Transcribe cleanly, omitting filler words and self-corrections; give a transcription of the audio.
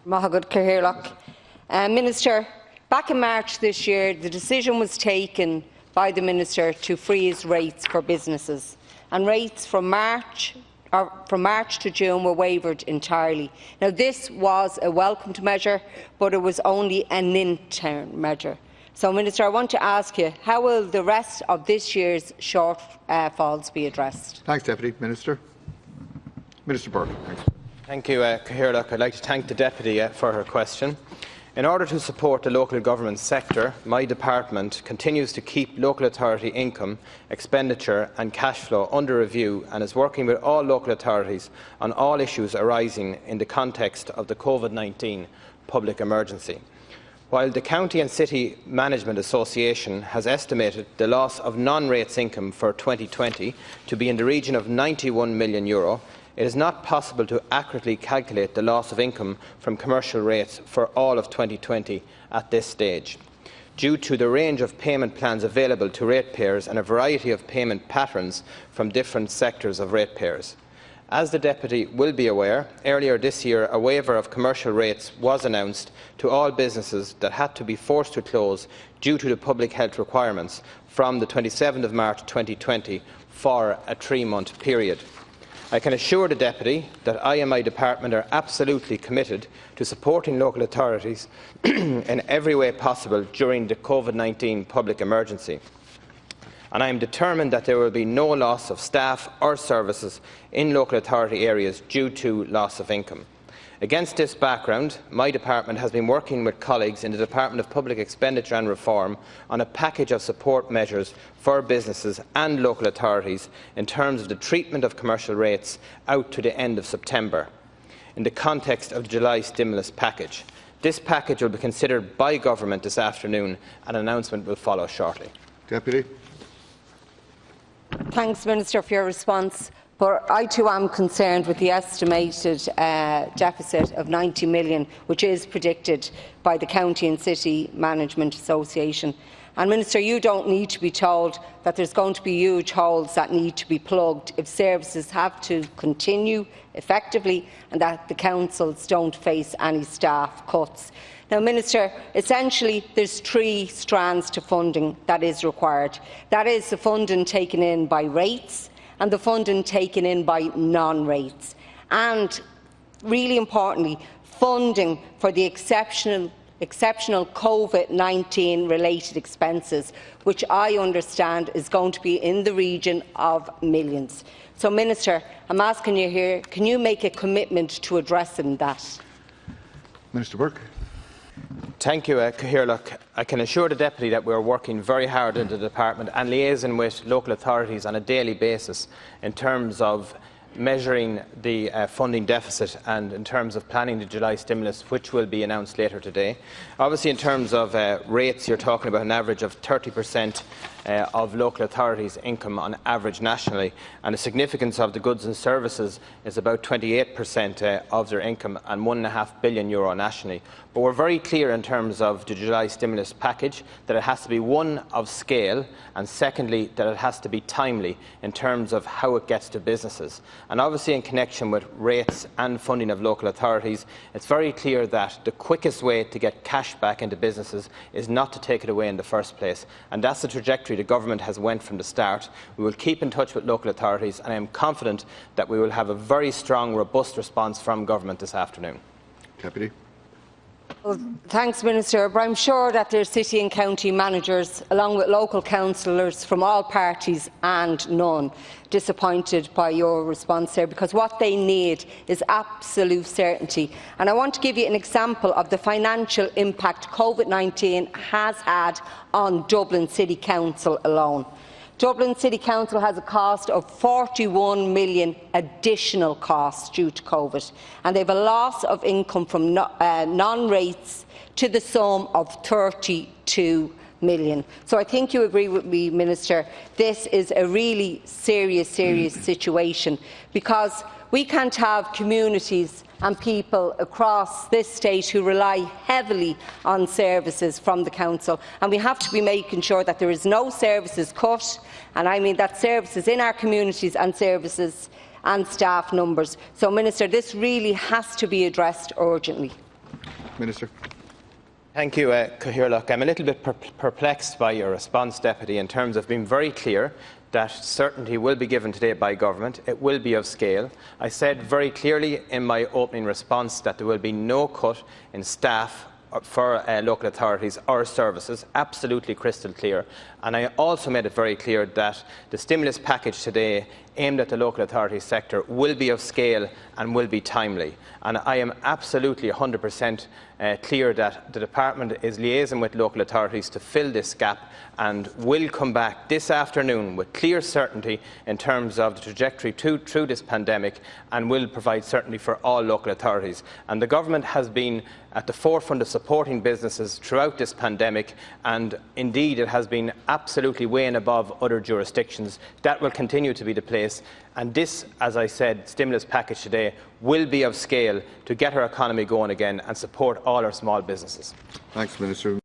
Mahagod Cahirlock. Minister, back in March this year, the decision was taken by the Minister to freeze rates for businesses, and rates from March to June were waived entirely. Now, this was a welcomed measure, but it was only an interim measure. So, Minister, I want to ask you, how will the rest of this year's shortfalls be addressed? Thanks, Deputy Minister. Minister Burke. Thanks. Thank you, Cahirlock. I'd like to thank the Deputy for her question. In order to support the local government sector, my department continues to keep local authority income, expenditure and cash flow under review and is working with all local authorities on all issues arising in the context of the COVID-19 public emergency. While the County and City Management Association has estimated the loss of non-rates income for 2020 to be in the region of €91 million, it is not possible to accurately calculate the loss of income from commercial rates for all of 2020 at this stage, due to the range of payment plans available to ratepayers and a variety of payment patterns from different sectors of ratepayers. As the Deputy will be aware, earlier this year a waiver of commercial rates was announced to all businesses that had to be forced to close due to the public health requirements from the 27th of March 2020 for a 3-month period. I can assure the Deputy that I and my department are absolutely committed to supporting local authorities in every way possible during the COVID-19 public emergency, and I am determined that there will be no loss of staff or services in local authority areas due to loss of income. Against this background, my department has been working with colleagues in the Department of Public Expenditure and Reform on a package of support measures for businesses and local authorities in terms of the treatment of commercial rates out to the end of September, in the context of the July stimulus package. This package will be considered by Government this afternoon, and an announcement will follow shortly. Deputy. Thanks, Minister, for your response. But I too am concerned with the estimated deficit of €90 million, which is predicted by the County and City Management Association. And Minister, you don't need to be told that there's going to be huge holes that need to be plugged if services have to continue effectively and that the councils don't face any staff cuts. Now, Minister, essentially there's 3 strands to funding that is required. That is the funding taken in by rates and the funding taken in by non-rates. And, really importantly, funding for the exceptional COVID-19 related expenses, which I understand is going to be in the region of millions. So, Minister, I'm asking you here, can you make a commitment to addressing that? Minister Burke. Thank you, Cahirlock. I can assure the Deputy that we are working very hard in the department and liaising with local authorities on a daily basis in terms of measuring the funding deficit and in terms of planning the July stimulus, which will be announced later today. Obviously, in terms of rates, you're talking about an average of 30% of local authorities' income on average nationally, and the significance of the goods and services is about 28% of their income and €1.5 billion nationally. But we're very clear in terms of the July stimulus package that it has to be one of scale, and secondly that it has to be timely in terms of how it gets to businesses. And obviously, in connection with rates and funding of local authorities, it's very clear that the quickest way to get cash back into businesses is not to take it away in the first place, and that's the trajectory the government has went from the start. We will keep in touch with local authorities, and I am confident that we will have a very strong, robust response from government this afternoon. Deputy. Well, thanks, Minister. But I'm sure that there are city and county managers, along with local councillors from all parties and none, disappointed by your response there, because what they need is absolute certainty. And I want to give you an example of the financial impact COVID-19 has had on Dublin City Council alone. Dublin City Council has a cost of 41 million additional costs due to COVID, and they have a loss of income from non-rates to the sum of 32 million. So I think you agree with me, Minister, this is a really serious situation, because we can't have communities and people across this state who rely heavily on services from the Council, and we have to be making sure that there is no services cut, and I mean that services in our communities and services and staff numbers. So, Minister, this really has to be addressed urgently. Minister. Thank you, Cathaoirleach. I'm a little bit perplexed by your response, Deputy, in terms of being very clear that certainty will be given today by government. It will be of scale. I said very clearly in my opening response that there will be no cut in staff for local authorities or services, absolutely crystal clear. And I also made it very clear that the stimulus package today aimed at the local authority sector will be of scale and will be timely. And I am absolutely 100% clear that the Department is liaising with local authorities to fill this gap and will come back this afternoon with clear certainty in terms of the trajectory through this pandemic, and will provide certainty for all local authorities. And the Government has been at the forefront of supporting businesses throughout this pandemic, and indeed it has been absolutely way and above other jurisdictions. That will continue to be the place, and this, as I said, stimulus package today will be of scale to get our economy going again and support all our small businesses. Thanks, Minister.